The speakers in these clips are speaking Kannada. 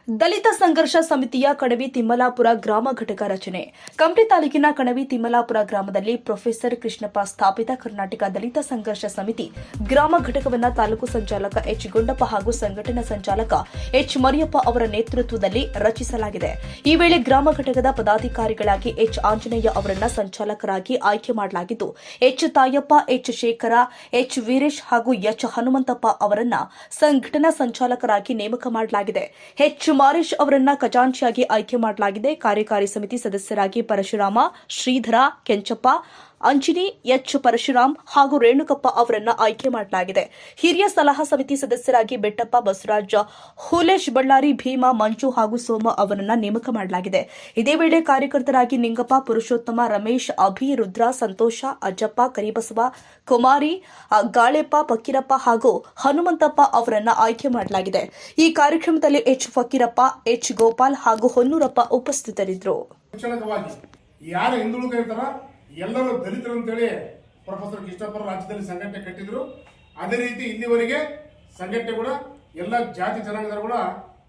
ದಲಿತ ಸಂಘರ್ಷ ಸಮಿತಿಯ ಕಣವಿ ತಿಮ್ಮಲಾಪುರ ಗ್ರಾಮ ಘಟಕ ರಚನೆ. ಕಂಪ್ಲಿ ತಾಲೂಕಿನ ಕಣವಿ ತಿಮ್ಮಲಾಪುರ ಗ್ರಾಮದಲ್ಲಿ ಪ್ರೊಫೆಸರ್ ಕೃಷ್ಣಪ್ಪ ಸ್ಥಾಪಿತ ಕರ್ನಾಟಕ ದಲಿತ ಸಂಘರ್ಷ ಸಮಿತಿ ಗ್ರಾಮ ಘಟಕವನ್ನು ತಾಲೂಕು ಸಂಚಾಲಕ ಎಚ್ ಗುಂಡಪ್ಪ ಹಾಗೂ ಸಂಘಟನಾ ಸಂಚಾಲಕ ಎಚ್ ಮರಿಯಪ್ಪ ಅವರ ನೇತೃತ್ವದಲ್ಲಿ ರಚಿಸಲಾಗಿದೆ. ಈ ವೇಳೆ ಗ್ರಾಮ ಘಟಕದ ಪದಾಧಿಕಾರಿಗಳಾಗಿ ಎಚ್ ಆಂಜನೇಯ ಅವರನ್ನ ಸಂಚಾಲಕರಾಗಿ ಆಯ್ಕೆ ಮಾಡಲಾಗಿದ್ದು, ಎಚ್ ತಾಯಪ್ಪ, ಎಚ್ ಶೇಖರ, ಎಚ್ ವೀರೇಶ್ ಹಾಗೂ ಎಚ್ ಹನುಮಂತಪ್ಪ ಅವರನ್ನ ಸಂಘಟನಾ ಸಂಚಾಲಕರಾಗಿ ನೇಮಕ ಮಾಡಲಾಗಿದೆ. ಎಚ್ ಮಾರೀಶ್ ಅವರನ್ನ ಖಜಾಂಚಿಯಾಗಿ ಆಯ್ಕೆ ಮಾಡಲಾಗಿದೆ. ಕಾರ್ಯಕಾರಿ ಸಮಿತಿ ಸದಸ್ಯರಾಗಿ ಪರಶುರಾಮ, ಶ್ರೀಧರ, ಕೆಂಚಪ್ಪ, ಅಂಜಿನಿ, ಎಚ್ ಪರಶುರಾಮ್ ಹಾಗೂ ರೇಣುಕಪ್ಪ ಅವರನ್ನ ಆಯ್ಕೆ ಮಾಡಲಾಗಿದೆ. ಹಿರಿಯ ಸಲಹಾ ಸಮಿತಿ ಸದಸ್ಯರಾಗಿ ಬೆಟ್ಟಪ್ಪ, ಬಸವರಾಜ, ಹುಲೇಶ್, ಬಳ್ಳಾರಿ, ಭೀಮಾ, ಮಂಜು ಹಾಗೂ ಸೋಮ ಅವರನ್ನ ನೇಮಕ ಮಾಡಲಾಗಿದೆ. ಇದೇ ವೇಳೆ ಕಾರ್ಯಕರ್ತರಾಗಿ ನಿಂಗಪ್ಪ, ಪುರುಷೋತ್ತಮ, ರಮೇಶ್, ಅಭಿ, ರುದ್ರ, ಸಂತೋಷ, ಅಜ್ಜಪ್ಪ, ಕರಿಬಸವ, ಕುಮಾರಿ, ಗಾಳೆಪ್ಪ, ಫಕೀರಪ್ಪ ಹಾಗೂ ಹನುಮಂತಪ್ಪ ಅವರನ್ನ ಆಯ್ಕೆ ಮಾಡಲಾಗಿದೆ. ಈ ಕಾರ್ಯಕ್ರಮದಲ್ಲಿ ಎಚ್ ಫಕೀರಪ್ಪ, ಎಚ್ ಗೋಪಾಲ್ ಹಾಗೂ ಹೊನ್ನೂರಪ್ಪ ಉಪಸ್ಥಿತರಿದ್ದರು. ಎಲ್ಲರೂ ದಲಿತರು ಅಂತೇಳಿ ಪ್ರೊಫೆಸರ್ ಕೃಷ್ಣಪ್ಪ ರಾಜ್ಯದಲ್ಲಿ ಸಂಘಟನೆ ಕಟ್ಟಿದ್ರು. ಅದೇ ರೀತಿ ಇಲ್ಲಿವರೆಗೆ ಸಂಘಟನೆ ಕೂಡ ಎಲ್ಲ ಜಾತಿ ಜನಾಂಗದವರು ಕೂಡ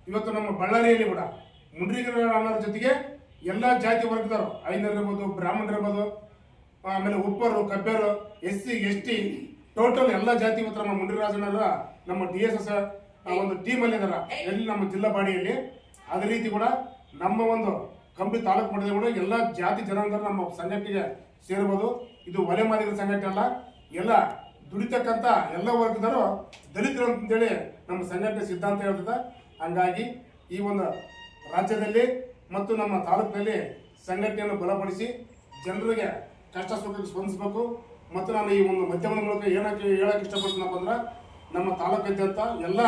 ಇವತ್ತು ನಮ್ಮ ಬಳ್ಳಾರಿಯಲ್ಲಿ ಕೂಡ ಮುಂಡ್ರಿಗರ ಅನ್ನೋರ ಜೊತೆಗೆ ಎಲ್ಲ ಜಾತಿ ವರ್ಗದವರು, ಐನರ್ ಇರ್ಬೋದು, ಬ್ರಾಹ್ಮಣರು ಇರ್ಬೋದು, ಆಮೇಲೆ ಉಪ್ಪರು, ಕಬ್ಬರು, SC ST ಟೋಟಲ್ ಎಲ್ಲ ಜಾತಿ ಇವತ್ತು ನಮ್ಮ ಮುಂಡ್ರಿರಾಜನವರ ನಮ್ಮ DSS ಒಂದು ಟೀಮ್ ಅಲ್ಲಿ ಇದಾರ ಎಲ್ಲಿ ನಮ್ಮ ಜಿಲ್ಲಾ ಬಾಡಿಯಲ್ಲಿ. ಅದೇ ರೀತಿ ಕೂಡ ನಮ್ಮ ಒಂದು ಕಂಪ್ಲಿ ತಾಲೂಕು ಮಟ್ಟದಲ್ಲಿ ಕೂಡ ಎಲ್ಲ ಜಾತಿ ಜನಾಂಗದವರು ನಮ್ಮ ಸಂಘಟನೆಗೆ ಸೇರ್ಬೋದು. ಇದು ಒಲೆ ಮಾದಿಗರ ಸಂಘಟನೆ ಅಲ್ಲ, ಎಲ್ಲ ದುಡಿತಕ್ಕಂಥ ಎಲ್ಲ ವರ್ಗದವರು ದಲಿತರು ಅಂತೇಳಿ ನಮ್ಮ ಸಂಘಟನೆ ಸಿದ್ಧಾಂತ ಹೇಳ್ತದೆ. ಹಂಗಾಗಿ ಈ ಒಂದು ರಾಜ್ಯದಲ್ಲಿ ಮತ್ತು ನಮ್ಮ ತಾಲೂಕಿನಲ್ಲಿ ಸಂಘಟನೆಯನ್ನು ಬಲಪಡಿಸಿ ಜನರಿಗೆ ಕಷ್ಟ ಸುಖಕ್ಕೆ ಸ್ಪಂದಿಸಬೇಕು. ಮತ್ತು ನಾನು ಈ ಒಂದು ಮಾಧ್ಯಮದ ಮೂಲಕ ಏನಕ್ಕೆ ಹೇಳಕ್ಕೆ ಇಷ್ಟಪಡ್ತೀನಪ್ಪ ಅಂದ್ರೆ, ನಮ್ಮ ತಾಲೂಕಾದ್ಯಂತ ಎಲ್ಲ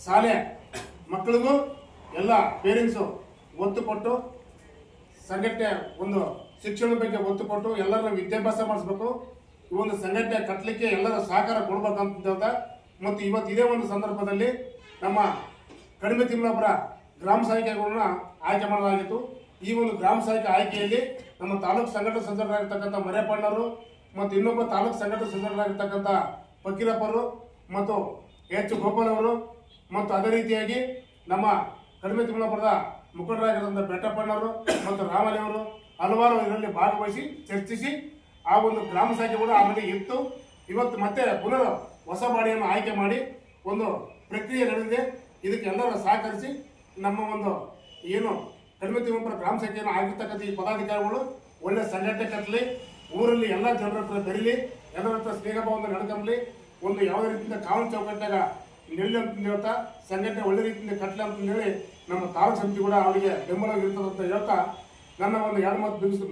ಶಾಲೆ ಮಕ್ಕಳಿಗೂ ಎಲ್ಲ ಪೇರೆಂಟ್ಸು ಒತ್ತು ಕೊಟ್ಟು ಸಂಘಟನೆ ಒಂದು ಶಿಕ್ಷಣದ ಬಗ್ಗೆ ಒತ್ತು ಕೊಟ್ಟು ಎಲ್ಲರ ವಿದ್ಯಾಭ್ಯಾಸ ಮಾಡಿಸ್ಬೇಕು. ಈ ಒಂದು ಸಂಘಟನೆ ಕಟ್ಟಲಿಕ್ಕೆ ಎಲ್ಲರ ಸಹಕಾರ ಕೊಡ್ಬೇಕಂತ ಮತ್ತು ಇವತ್ತು ಇದೇ ಒಂದು ಸಂದರ್ಭದಲ್ಲಿ ನಮ್ಮ ಕಡಿಮೆ ತಿಮ್ಮಲಾಪುರ ಗ್ರಾಮ ಸಹಾಯಕಗಳನ್ನ ಆಯ್ಕೆ ಮಾಡಲಾಗಿತ್ತು. ಈ ಒಂದು ಗ್ರಾಮ ಸಹಾಯಕ ಆಯ್ಕೆಯಲ್ಲಿ ನಮ್ಮ ತಾಲೂಕು ಸಂಘಟನಾ ಸಂಚಾಲಕರಾಗಿರ್ತಕ್ಕಂಥ ಮರ್ಯಪ್ಪಣ್ಣರು ಮತ್ತು ಇನ್ನೊಬ್ಬ ತಾಲೂಕು ಸಂಘಟನಾ ಸಂಚಾಲಕರಾಗಿರ್ತಕ್ಕಂಥ ಫಕೀರಪ್ಪರು ಮತ್ತು ಎಚ್ ಗೋಪಾಲ್ ಅವರು ಮತ್ತು ಅದೇ ರೀತಿಯಾಗಿ ನಮ್ಮ ಕಡಿಮೆ ತಿಮ್ಮಲಾಪುರದ ಮುಖಂಡರಾಗಿರ್ತಕ್ಕಂಥ ಬೆಟ್ಟಪ್ಪಣ್ಣವರು ಮತ್ತು ರಾಮಲಿ ಅವರು ಹಲವಾರು ಇದರಲ್ಲಿ ಭಾಗವಹಿಸಿ ಚರ್ಚಿಸಿ ಆ ಒಂದು ಗ್ರಾಮ ಸಭೆ ಕೂಡ ಆಮೇಲೆ ಇತ್ತು. ಇವತ್ತು ಮತ್ತೆ ಪುನರ್ ಹೊಸ ಬಾಡಿಯನ್ನು ಆಯ್ಕೆ ಮಾಡಿ ಒಂದು ಪ್ರಕ್ರಿಯೆ ನಡೆದಿದೆ. ಇದಕ್ಕೆ ಎಲ್ಲರೂ ಸಹಕರಿಸಿ ನಮ್ಮ ಒಂದು ಏನು ಕಡಿಮೆ ತಿಮ್ಮಲಾಪುರ ಗ್ರಾಮ ಸಭೆಯನ್ನು ಆಗಿರ್ತಕ್ಕಂಥ ಈ ಪದಾಧಿಕಾರಿಗಳು ಒಳ್ಳೆ ಸಂಘಟನೆ ಕಟ್ಟಲಿ, ಊರಲ್ಲಿ ಎಲ್ಲ ಜನರ ಹತ್ರ ಬೆರೀಲಿ, ಎಲ್ಲರ ಹತ್ರ ಸ್ನೇಹಭಾವದಿಂದ ನಡ್ಕೊಂಬಲಿ, ಒಂದು ಯಾವುದೇ ರೀತಿಯಿಂದ ಕಾನೂನು ಚೌಕಟ್ಟಾಗ ನಿಲ್ಲಿ ಅಂತ ಹೇಳ್ತಾ ಸಂಘಟನೆ ಒಳ್ಳೆ ರೀತಿಯಿಂದ ಕಟ್ಟಲಿ ಅಂತ ಹೇಳಿ ನಮ್ಮ ತಾಲೂಕು ಸಮಿತಿ ಕೂಡ ಅವರಿಗೆ ಬೆಂಬಲವಾಗಿರ್ತದೆ ಅಂತ ಹೇಳ್ತಾ ನನ್ನ ಒಂದು ಎರಡು ಮಾತು ಮುಗಿಸ್ತದೆ.